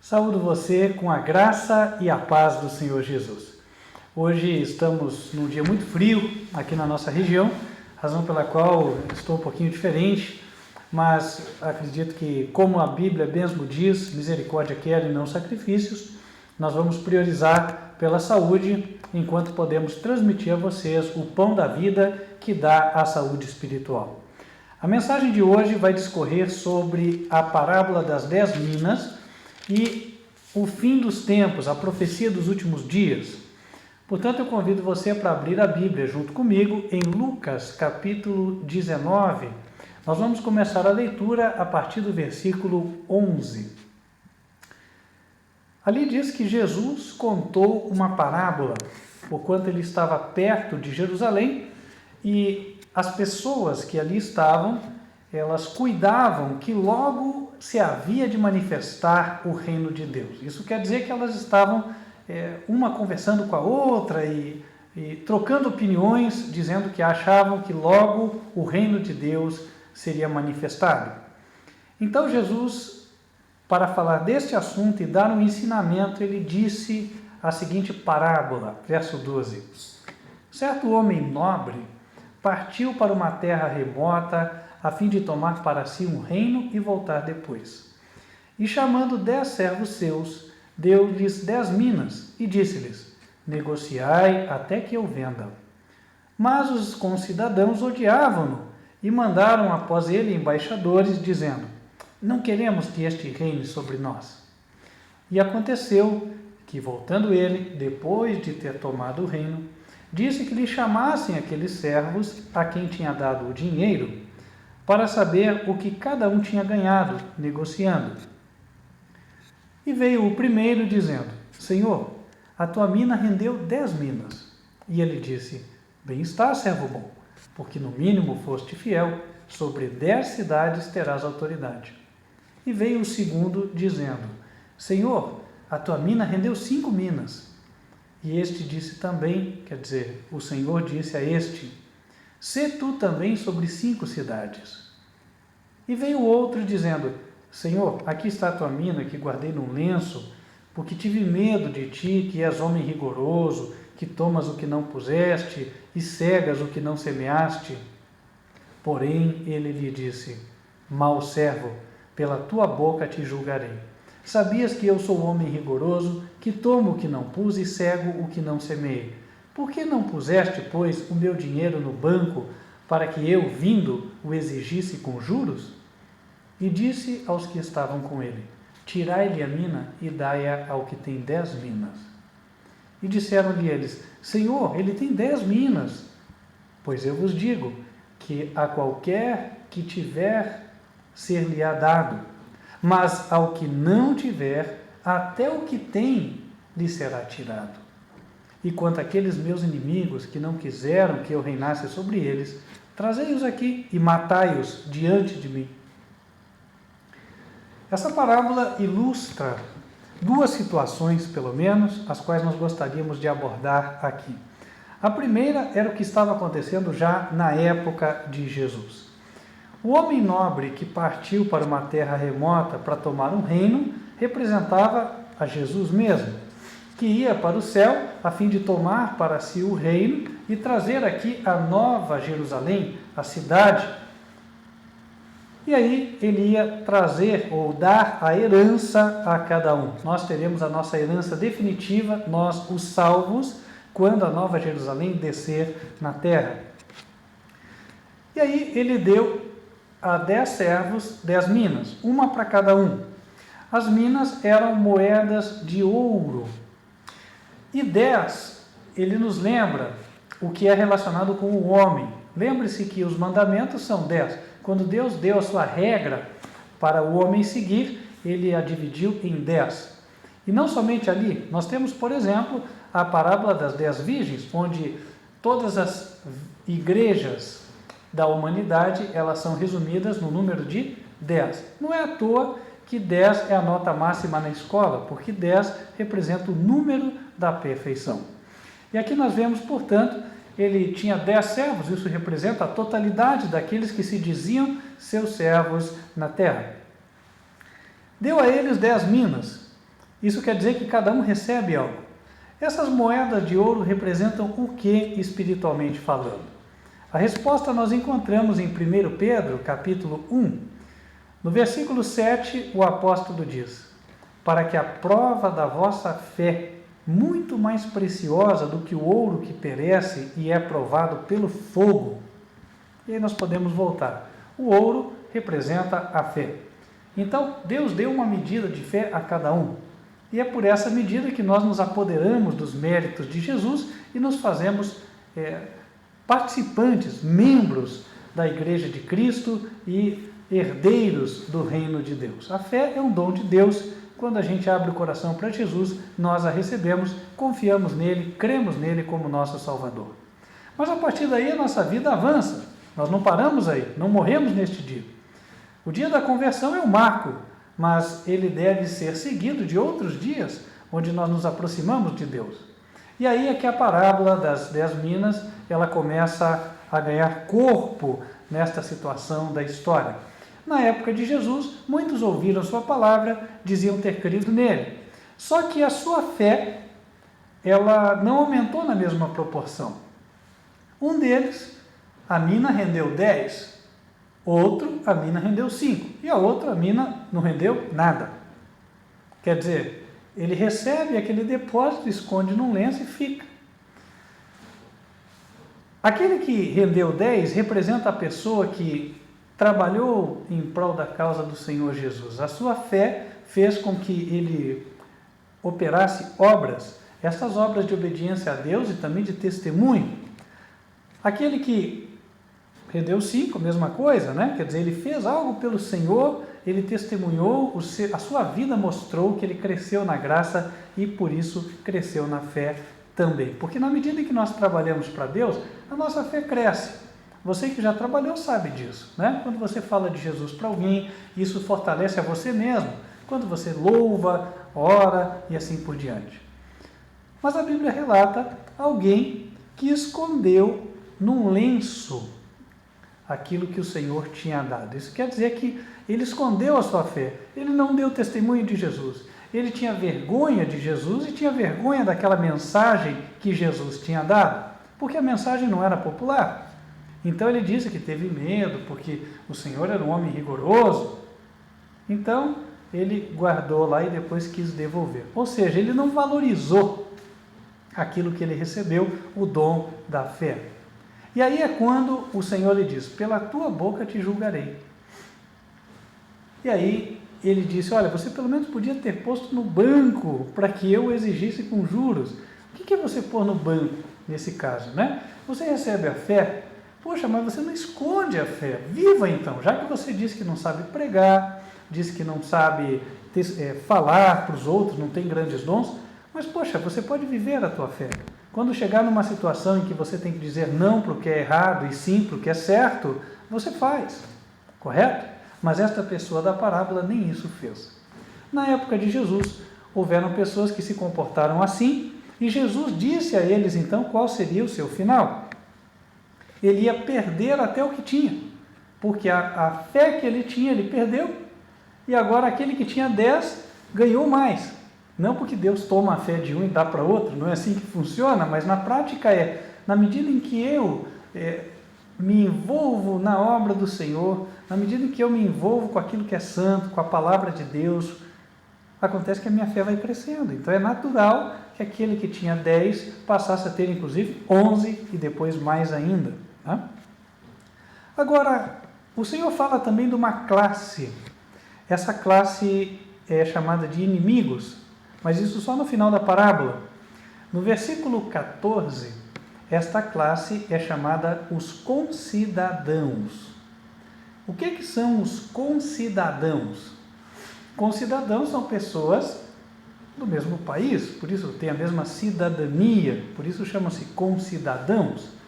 Saúdo você com a graça e a paz do Senhor Jesus. Hoje estamos num dia muito frio aqui na nossa região, razão pela qual estou um pouquinho diferente, mas acredito que, como a Bíblia mesmo diz, misericórdia quer e não sacrifícios, nós vamos priorizar pela saúde, enquanto podemos transmitir a vocês o pão da vida que dá a saúde espiritual. A mensagem de hoje vai discorrer sobre a parábola das 10 minas e o fim dos tempos, a profecia dos últimos dias. Portanto, eu convido você para abrir a Bíblia junto comigo em Lucas, capítulo 19. Nós vamos começar a leitura a partir do versículo 11. Ali diz que Jesus contou uma parábola, porquanto ele estava perto de Jerusalém e as pessoas que ali estavam, elas cuidavam que logo se havia de manifestar o reino de Deus. Isso quer dizer que elas estavam uma conversando com a outra e trocando opiniões, dizendo que achavam que logo o reino de Deus seria manifestado. Então Jesus, para falar deste assunto e dar um ensinamento, ele disse a seguinte parábola, verso 12. Certo homem nobre partiu para uma terra remota a fim de tomar para si um reino e voltar depois. E chamando 10 servos seus, deu-lhes 10 minas e disse-lhes: negociai até que eu venda. Mas os concidadãos odiavam-no e mandaram após ele embaixadores, dizendo: não queremos que este reine sobre nós. E aconteceu que, voltando ele, depois de ter tomado o reino, disse que lhe chamassem aqueles servos a quem tinha dado o dinheiro, para saber o que cada um tinha ganhado, negociando. E veio o primeiro dizendo: Senhor, a tua mina rendeu 10 minas. E ele disse: bem está, servo bom, porque no mínimo foste fiel, sobre 10 cidades terás autoridade. E veio o segundo dizendo: Senhor, a tua mina rendeu 5 minas. E este disse também, quer dizer, o Senhor disse a este: sê tu também sobre 5 cidades. E veio outro dizendo: Senhor, aqui está a tua mina que guardei num lenço, porque tive medo de ti, que és homem rigoroso, que tomas o que não puseste e cegas o que não semeaste. Porém ele lhe disse: mau servo, pela tua boca te julgarei. Sabias que eu sou homem rigoroso, que tomo o que não pus e cego o que não semeei. Por que não puseste, pois, o meu dinheiro no banco, para que eu, vindo, o exigisse com juros? E disse aos que estavam com ele: tirai-lhe a mina e dai-a ao que tem 10 minas. E disseram-lhe eles: Senhor, ele tem 10 minas. Pois eu vos digo que a qualquer que tiver, ser-lhe-á dado, mas ao que não tiver, até o que tem lhe será tirado. E quanto àqueles meus inimigos que não quiseram que eu reinasse sobre eles, trazei-os aqui e matai-os diante de mim. Essa parábola ilustra 2 situações, pelo menos, as quais nós gostaríamos de abordar aqui. A primeira era o que estava acontecendo já na época de Jesus. O homem nobre que partiu para uma terra remota para tomar um reino representava a Jesus mesmo, que ia para o céu a fim de tomar para si o reino e trazer aqui a nova Jerusalém, a cidade. E aí ele ia trazer ou dar a herança a cada um. Nós teremos a nossa herança definitiva, nós os salvos, quando a nova Jerusalém descer na terra. E aí ele deu a 10 servos 10 minas, uma para cada um. As minas eram moedas de ouro. E 10, ele nos lembra o que é relacionado com o homem. Lembre-se que os mandamentos são 10. Quando Deus deu a sua regra para o homem seguir, ele a dividiu em 10. E não somente ali, nós temos, por exemplo, a parábola das 10 virgens, onde todas as igrejas da humanidade, elas são resumidas no número de 10. Não é à toa que 10 é a nota máxima na escola, porque 10 representa o número da perfeição. E aqui nós vemos, portanto, ele tinha 10 servos, isso representa a totalidade daqueles que se diziam seus servos na terra. Deu a eles 10 minas, Isso quer dizer que cada um recebe algo. Essas moedas de ouro representam o que espiritualmente falando? A resposta nós encontramos em 1 Pedro, capítulo 1. No versículo 7, o apóstolo diz: para que a prova da vossa fé, muito mais preciosa do que o ouro que perece e é provado pelo fogo. E aí nós podemos voltar. O ouro representa a fé. Então, Deus deu uma medida de fé a cada um. E é por essa medida que nós nos apoderamos dos méritos de Jesus e nos fazemos participantes, membros da Igreja de Cristo e herdeiros do reino de Deus. A fé é um dom de Deus. Quando a gente abre o coração para Jesus, nós a recebemos, confiamos nele, cremos nele como nosso Salvador. Mas a partir daí a nossa vida avança. Nós não paramos aí, não morremos neste dia. O dia da conversão é um marco, mas ele deve ser seguido de outros dias, onde nós nos aproximamos de Deus. E aí é que a parábola das 10 minas, ela começa a ganhar corpo nesta situação da história. Na época de Jesus, muitos ouviram sua palavra, diziam ter crido nele. Só que a sua fé, ela não aumentou na mesma proporção. Um deles, a mina rendeu 10, outro, a mina rendeu 5, e a outra, a mina não rendeu nada. Quer dizer, ele recebe aquele depósito, esconde num lenço e fica. Aquele que rendeu 10 representa a pessoa que trabalhou em prol da causa do Senhor Jesus. A sua fé fez com que ele operasse obras, essas obras de obediência a Deus e também de testemunho. Aquele que rendeu 5, mesma coisa, né? Quer dizer, ele fez algo pelo Senhor, ele testemunhou, a sua vida mostrou que ele cresceu na graça e por isso cresceu na fé também. Porque na medida em que nós trabalhamos para Deus, a nossa fé cresce. Você que já trabalhou sabe disso, né? Quando você fala de Jesus para alguém, isso fortalece a você mesmo. Quando você louva, ora e assim por diante. Mas a Bíblia relata alguém que escondeu num lenço aquilo que o Senhor tinha dado. Isso quer dizer que ele escondeu a sua fé. Ele não deu testemunho de Jesus. Ele tinha vergonha de Jesus e tinha vergonha daquela mensagem que Jesus tinha dado, porque a mensagem não era popular. Então ele disse que teve medo, porque o Senhor era um homem rigoroso. Então ele guardou lá e depois quis devolver. Ou seja, ele não valorizou aquilo que ele recebeu, o dom da fé. E aí é quando o Senhor lhe diz: pela tua boca te julgarei. E aí ele disse: olha, você pelo menos podia ter posto no banco para que eu exigisse com juros. O que é você pôr no banco nesse caso, né? Você recebe a fé. Poxa, mas você não esconde a fé. Viva então, já que você diz que não sabe pregar, diz que não sabe falar para os outros, não tem grandes dons, mas poxa, você pode viver a tua fé. Quando chegar numa situação em que você tem que dizer não para o que é errado e sim para o que é certo, você faz, correto? Mas esta pessoa da parábola nem isso fez. Na época de Jesus, houveram pessoas que se comportaram assim e Jesus disse a eles então qual seria o seu final. Ele ia perder até o que tinha, porque a fé que ele tinha, ele perdeu, e agora aquele que tinha 10 ganhou mais. Não porque Deus toma a fé de um e dá para outro, não é assim que funciona, mas na prática na medida em que eu me envolvo na obra do Senhor, na medida em que eu me envolvo com aquilo que é santo, com a palavra de Deus, acontece que a minha fé vai crescendo. Então é natural que aquele que tinha 10 passasse a ter inclusive 11 e depois mais ainda. Tá? Agora, o Senhor fala também de uma classe. Essa classe é chamada de inimigos, mas isso só no final da parábola. No versículo 14, esta classe é chamada os concidadãos. O que são os concidadãos? Concidadãos são pessoas do mesmo país, por isso tem a mesma cidadania, por isso chamam-se concidadãos.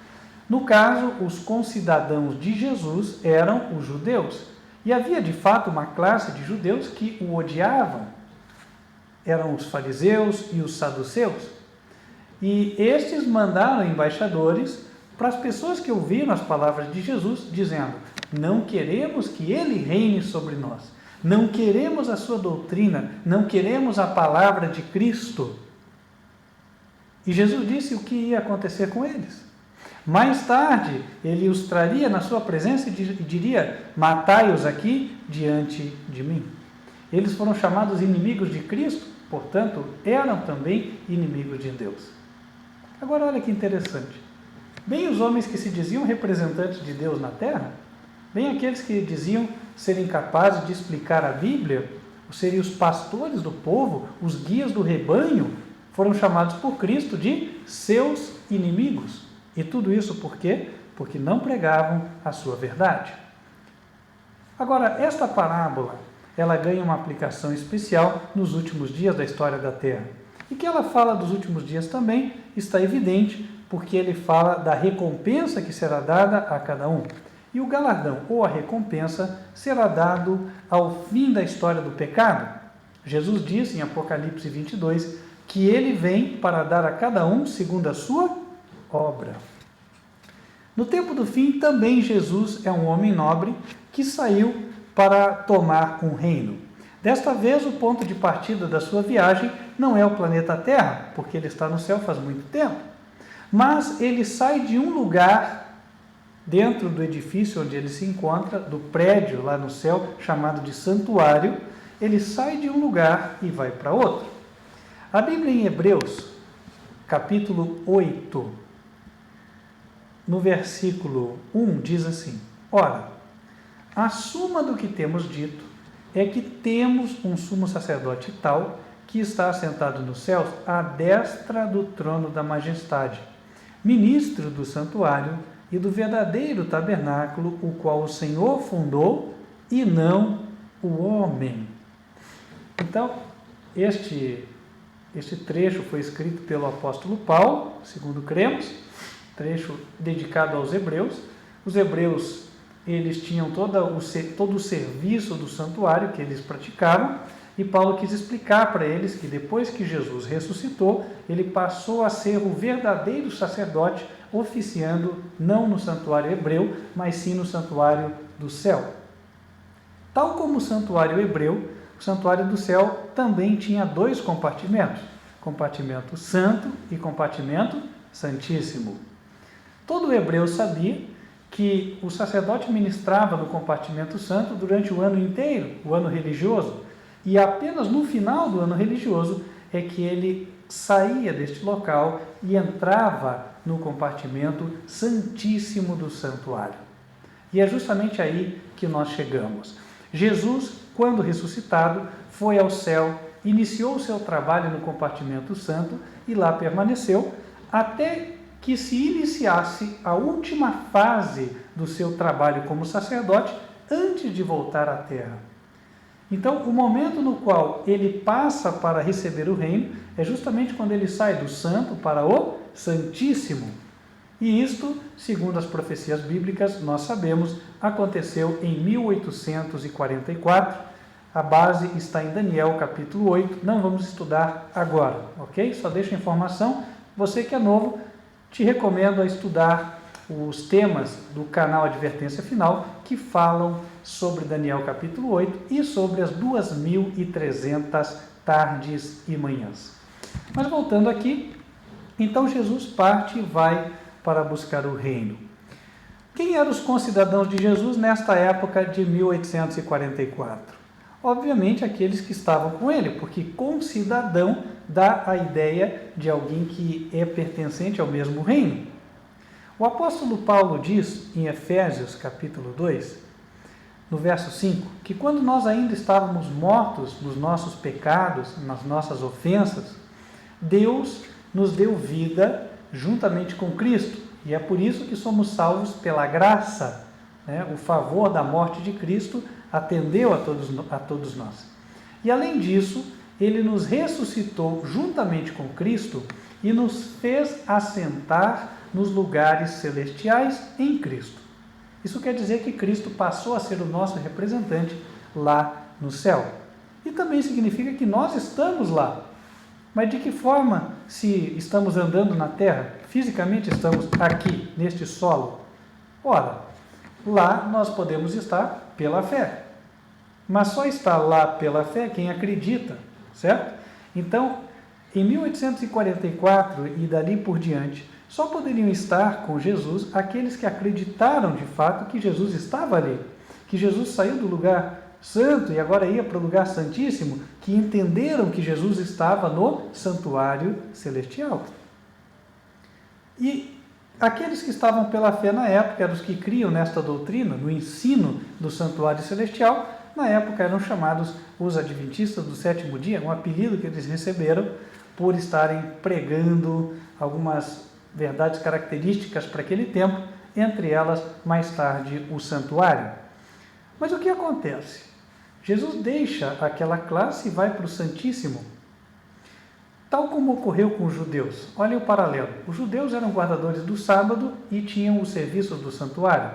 No caso, os concidadãos de Jesus eram os judeus. E havia de fato uma classe de judeus que o odiavam. Eram os fariseus e os saduceus. E estes mandaram embaixadores para as pessoas que ouviram as palavras de Jesus, dizendo: não queremos que ele reine sobre nós. não queremos a sua doutrina, não queremos a palavra de Cristo. E Jesus disse o que ia acontecer com eles. Mais tarde, ele os traria na sua presença e diria: matai-os aqui diante de mim. Eles foram chamados inimigos de Cristo, portanto, eram também inimigos de Deus. Agora, olha que interessante. Bem os homens que se diziam representantes de Deus na terra, bem aqueles que diziam serem capazes de explicar a Bíblia, serem os pastores do povo, os guias do rebanho, foram chamados por Cristo de seus inimigos. E tudo isso por quê? Porque não pregavam a sua verdade. Agora, esta parábola, ela ganha uma aplicação especial nos últimos dias da história da Terra. E que ela fala dos últimos dias também está evidente, porque ele fala da recompensa que será dada a cada um. E o galardão, ou a recompensa, será dado ao fim da história do pecado. Jesus disse em Apocalipse 22 que ele vem para dar a cada um segundo a sua obra. No tempo do fim, também Jesus é um homem nobre que saiu para tomar um reino. Desta vez, o ponto de partida da sua viagem não é o planeta Terra, porque ele está no céu faz muito tempo, mas ele sai de um lugar dentro do edifício onde ele se encontra, do prédio lá no céu, chamado de santuário. Ele sai de um lugar e vai para outro. A Bíblia em Hebreus, capítulo 8, no versículo 1, diz assim: ora, a suma do que temos dito é que temos um sumo sacerdote tal, que está assentado nos céus à destra do trono da majestade, ministro do santuário e do verdadeiro tabernáculo, o qual o Senhor fundou e não o homem. Então, este trecho foi escrito pelo apóstolo Paulo, segundo cremos, trecho dedicado aos hebreus. Os hebreus, eles tinham todo o serviço do santuário que eles praticavam, e Paulo quis explicar para eles que depois que Jesus ressuscitou, ele passou a ser o verdadeiro sacerdote, oficiando não no santuário hebreu, mas sim no santuário do céu. Tal como o santuário hebreu, o santuário do céu também tinha dois compartimentos: compartimento santo e compartimento santíssimo. Todo hebreu sabia que o sacerdote ministrava no compartimento santo durante o ano inteiro, o ano religioso, e apenas no final do ano religioso é que ele saía deste local e entrava no compartimento santíssimo do santuário. E é justamente aí que nós chegamos. Jesus, quando ressuscitado, foi ao céu, iniciou o seu trabalho no compartimento santo e lá permaneceu até que se iniciasse a última fase do seu trabalho como sacerdote antes de voltar à terra. Então, o momento no qual ele passa para receber o reino é justamente quando ele sai do santo para o santíssimo. E isto, segundo as profecias bíblicas, nós sabemos, aconteceu em 1844. A base está em Daniel, capítulo 8. Não vamos estudar agora, ok? Só deixo a informação. Você que é novo, te recomendo a estudar os temas do canal Advertência Final, que falam sobre Daniel capítulo 8 e sobre as 2.300 tardes e manhãs. Mas voltando aqui, então Jesus parte e vai para buscar o reino. Quem eram os concidadãos de Jesus nesta época de 1844? Obviamente aqueles que estavam com ele, porque concidadão dá a ideia de alguém que é pertencente ao mesmo reino. O apóstolo Paulo diz em Efésios capítulo 2, no verso 5, que quando nós ainda estávamos mortos nos nossos pecados, nas nossas ofensas, Deus nos deu vida juntamente com Cristo, e é por isso que somos salvos pela graça, né? O favor da morte de Cristo atendeu a todos nós. E além disso, ele nos ressuscitou juntamente com Cristo e nos fez assentar nos lugares celestiais em Cristo. Isso quer dizer que Cristo passou a ser o nosso representante lá no céu. E também significa que nós estamos lá. Mas de que forma, se estamos andando na terra, fisicamente estamos aqui, neste solo? Ora, lá nós podemos estar pela fé. mas só está lá pela fé quem acredita, certo? Então, em 1844 e dali por diante, só poderiam estar com Jesus aqueles que acreditaram de fato que Jesus estava ali, que Jesus saiu do lugar santo e agora ia para o lugar santíssimo, que entenderam que Jesus estava no santuário celestial. E aqueles que estavam pela fé na época eram os que criam nesta doutrina, no ensino do santuário celestial. Na época eram chamados os adventistas do sétimo dia, um apelido que eles receberam por estarem pregando algumas verdades características para aquele tempo, entre elas, mais tarde, o santuário. Mas o que acontece? Jesus deixa aquela classe e vai para o Santíssimo, tal como ocorreu com os judeus. Olha o paralelo. Os judeus eram guardadores do sábado e tinham os serviços do santuário.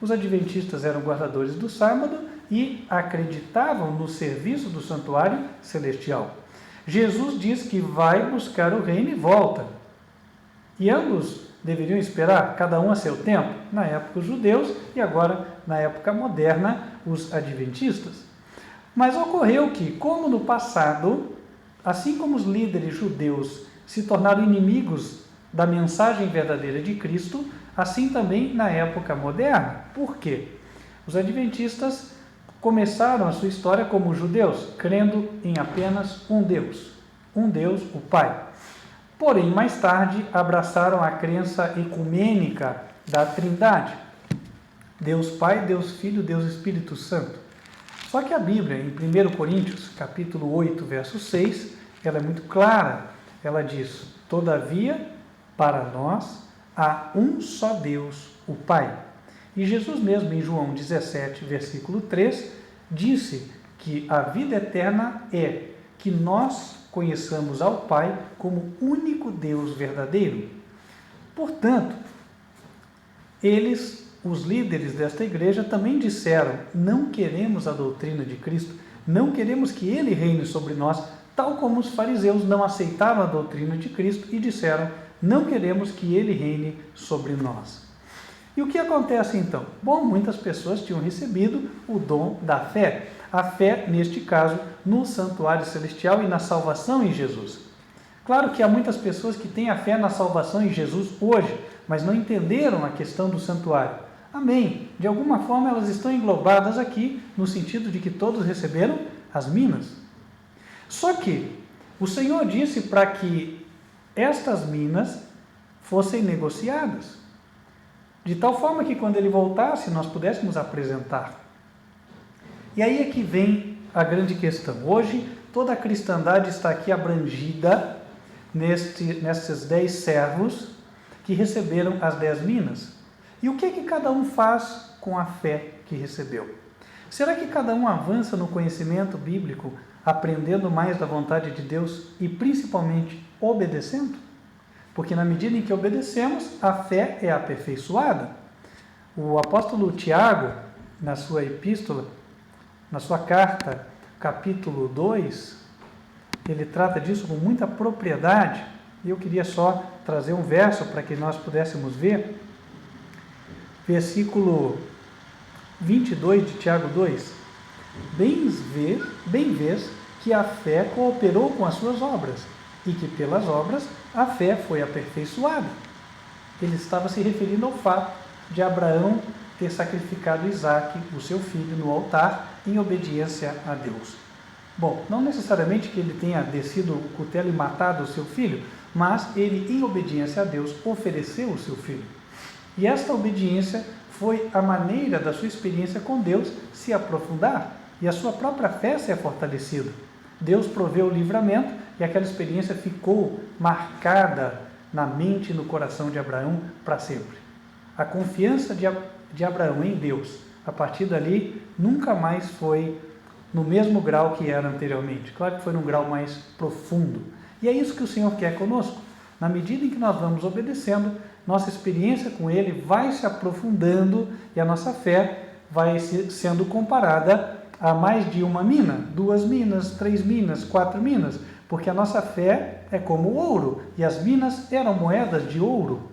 Os adventistas eram guardadores do sábado e acreditavam no serviço do santuário celestial. Jesus diz que vai buscar o reino e volta. E ambos deveriam esperar, cada um a seu tempo. Na época os judeus e agora, na época moderna, os adventistas. Mas ocorreu que, como no passado, assim como os líderes judeus se tornaram inimigos da mensagem verdadeira de Cristo, assim também na época moderna. Por quê? Os adventistas começaram a sua história como judeus, crendo em apenas um Deus, o Pai. Porém, mais tarde, abraçaram a crença ecumênica da Trindade. Deus Pai, Deus Filho, Deus Espírito Santo. Só que a Bíblia, em 1 Coríntios, capítulo 8, verso 6, ela é muito clara. Ela diz: todavia, para nós, há um só Deus, o Pai. E Jesus mesmo, em João 17, versículo 3, disse que a vida eterna é que nós conheçamos ao Pai como único Deus verdadeiro. Portanto, os líderes desta igreja também disseram: não queremos a doutrina de Cristo, não queremos que Ele reine sobre nós, tal como os fariseus não aceitaram a doutrina de Cristo e disseram: não queremos que Ele reine sobre nós. E o que acontece então? Bom, muitas pessoas tinham recebido o dom da fé, a fé, neste caso, no santuário celestial e na salvação em Jesus. Claro que há muitas pessoas que têm a fé na salvação em Jesus hoje, mas não entenderam a questão do santuário. Amém. De alguma forma elas estão englobadas aqui, no sentido de que todos receberam as minas. Só que o Senhor disse para que estas minas fossem negociadas, de tal forma que quando Ele voltasse nós pudéssemos apresentar. E aí é que vem a grande questão. Hoje toda a cristandade está aqui abrangida nesses 10 servos que receberam as 10 minas. E o que é que cada um faz com a fé que recebeu? Será que cada um avança no conhecimento bíblico, aprendendo mais da vontade de Deus e principalmente obedecendo? Porque na medida em que obedecemos, a fé é aperfeiçoada. O apóstolo Tiago, na sua epístola, na sua carta, capítulo 2, ele trata disso com muita propriedade. E eu queria só trazer um verso para que nós pudéssemos ver. Versículo 22 de Tiago 2. Bem vês que a fé cooperou com as suas obras, e que pelas obras a fé foi aperfeiçoada. Ele estava se referindo ao fato de Abraão ter sacrificado Isaque, o seu filho, no altar, em obediência a Deus. Bom, não necessariamente que ele tenha descido o cutelo e matado o seu filho, mas ele, em obediência a Deus, ofereceu o seu filho. E esta obediência foi a maneira da sua experiência com Deus se aprofundar e a sua própria fé ser fortalecida. Deus proveu o livramento e aquela experiência ficou marcada na mente e no coração de Abraão para sempre. A confiança de Abraão em Deus, a partir dali, nunca mais foi no mesmo grau que era anteriormente. Claro que foi num grau mais profundo. E é isso que o Senhor quer conosco. Na medida em que nós vamos obedecendo, nossa experiência com Ele vai se aprofundando e a nossa fé vai sendo comparada a mais de uma mina, 2 minas, 3 minas, 4 minas, porque a nossa fé é como o ouro e as minas eram moedas de ouro.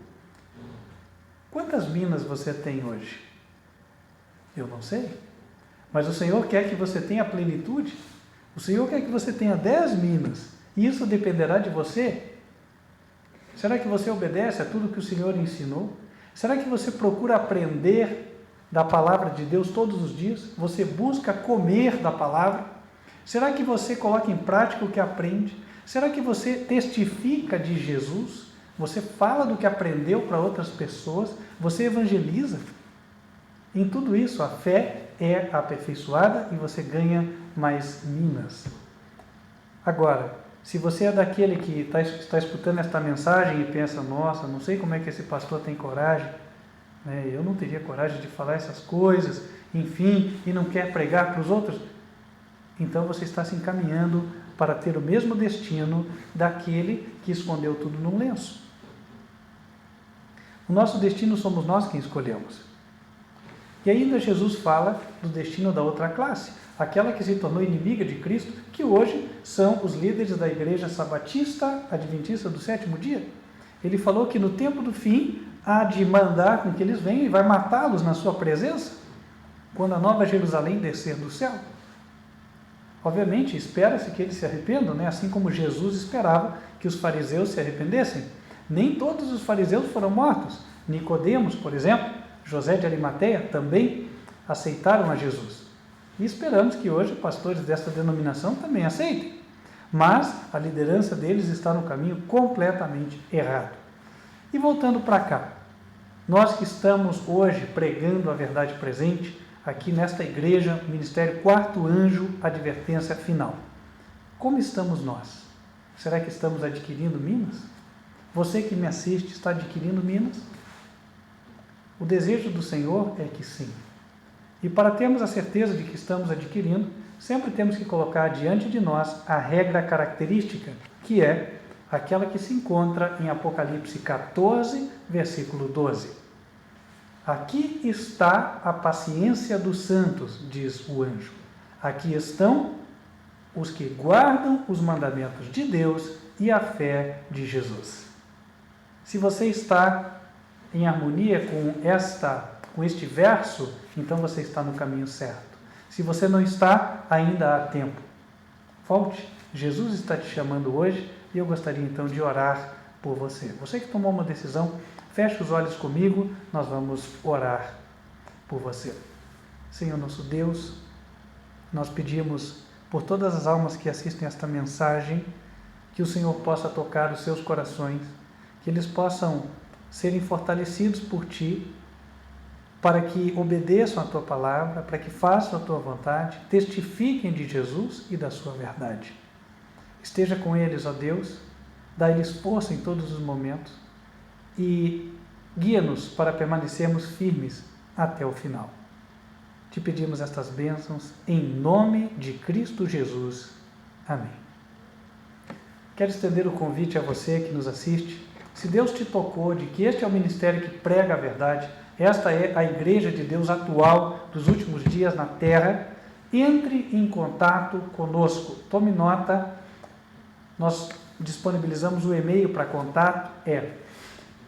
Quantas minas você tem hoje? Eu não sei. Mas o Senhor quer que você tenha plenitude. O Senhor quer que você tenha 10 minas. E isso dependerá de você. Será que você obedece a tudo que o Senhor ensinou? Será que você procura aprender da palavra de Deus todos os dias? Você busca comer da palavra? Será que você coloca em prática o que aprende? Será que você testifica de Jesus? Você fala do que aprendeu para outras pessoas? Você evangeliza? Em tudo isso, a fé é aperfeiçoada e você ganha mais minas. Agora, se você é daquele que está escutando esta mensagem e pensa, nossa, não sei como é que esse pastor tem coragem, né? Eu não teria coragem de falar essas coisas, enfim, e não quer pregar para os outros, então você está se encaminhando para ter o mesmo destino daquele que escondeu tudo num lenço. O nosso destino somos nós quem escolhemos. E ainda Jesus fala do destino da outra classe, aquela que se tornou inimiga de Cristo, que hoje são os líderes da igreja sabatista adventista do sétimo dia. Ele falou que no tempo do fim há de mandar com que eles venham e vai matá-los na sua presença, quando a nova Jerusalém descer do céu. Obviamente, espera-se que eles se arrependam, né? Assim como Jesus esperava que os fariseus se arrependessem. Nem todos os fariseus foram mortos. Nicodemos, por exemplo, José de Arimateia, também aceitaram a Jesus. E esperamos que hoje pastores desta denominação também aceitem. Mas a liderança deles está no caminho completamente errado. E voltando para cá, nós que estamos hoje pregando a verdade presente, aqui nesta igreja, Ministério Quarto Anjo, Advertência Final. Como estamos nós? Será que estamos adquirindo minas? Você que me assiste está adquirindo minas? O desejo do Senhor é que sim. E para termos a certeza de que estamos adquirindo, sempre temos que colocar diante de nós a regra característica, que é aquela que se encontra em Apocalipse 14, versículo 12. Aqui está a paciência dos santos, diz o anjo. Aqui estão os que guardam os mandamentos de Deus e a fé de Jesus. Se você está em harmonia com este verso, então você está no caminho certo. Se você não está, ainda há tempo. Volte, Jesus está te chamando hoje e eu gostaria então de orar por você. Você que tomou uma decisão, feche os olhos comigo, nós vamos orar por você. Senhor nosso Deus, nós pedimos por todas as almas que assistem esta mensagem, que o Senhor possa tocar os seus corações, que eles possam serem fortalecidos por Ti, para que obedeçam a Tua palavra, para que façam a Tua vontade, testifiquem de Jesus e da Sua verdade. Esteja com eles, ó Deus, dá-lhes força em todos os momentos e guia-nos para permanecermos firmes até o final. Te pedimos estas bênçãos em nome de Cristo Jesus. Amém. Quero estender o convite a você que nos assiste. Se Deus te tocou de que este é o ministério que prega a verdade, esta é a igreja de Deus atual dos últimos dias na terra, entre em contato conosco. Tome nota, nós disponibilizamos o e-mail para contato, é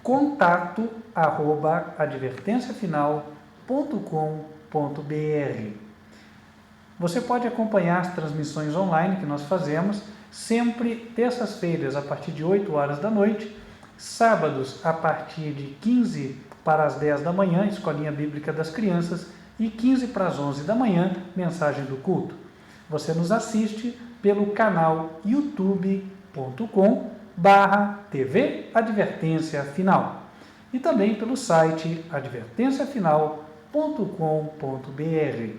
contato@advertenciafinal.com.br. Você pode acompanhar as transmissões online que nós fazemos, sempre terças-feiras a partir de 8 horas da noite, sábados a partir de 15 para as 10 da manhã, Escolinha Bíblica das Crianças, e 15 para as 11 da manhã, Mensagem do Culto. Você nos assiste pelo canal youtube.com/TV Advertência Final e também pelo site advertenciafinal.com.br.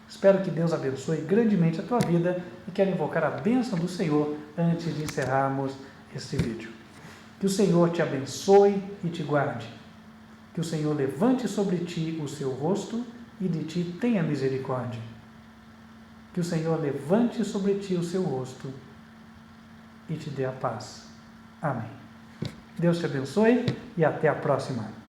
Espero que Deus abençoe grandemente a tua vida e quero invocar a bênção do Senhor antes de encerrarmos este vídeo. Que o Senhor te abençoe e te guarde. Que o Senhor levante sobre ti o seu rosto e de ti tenha misericórdia. Que o Senhor levante sobre ti o seu rosto e te dê a paz. Amém. Deus te abençoe e até a próxima.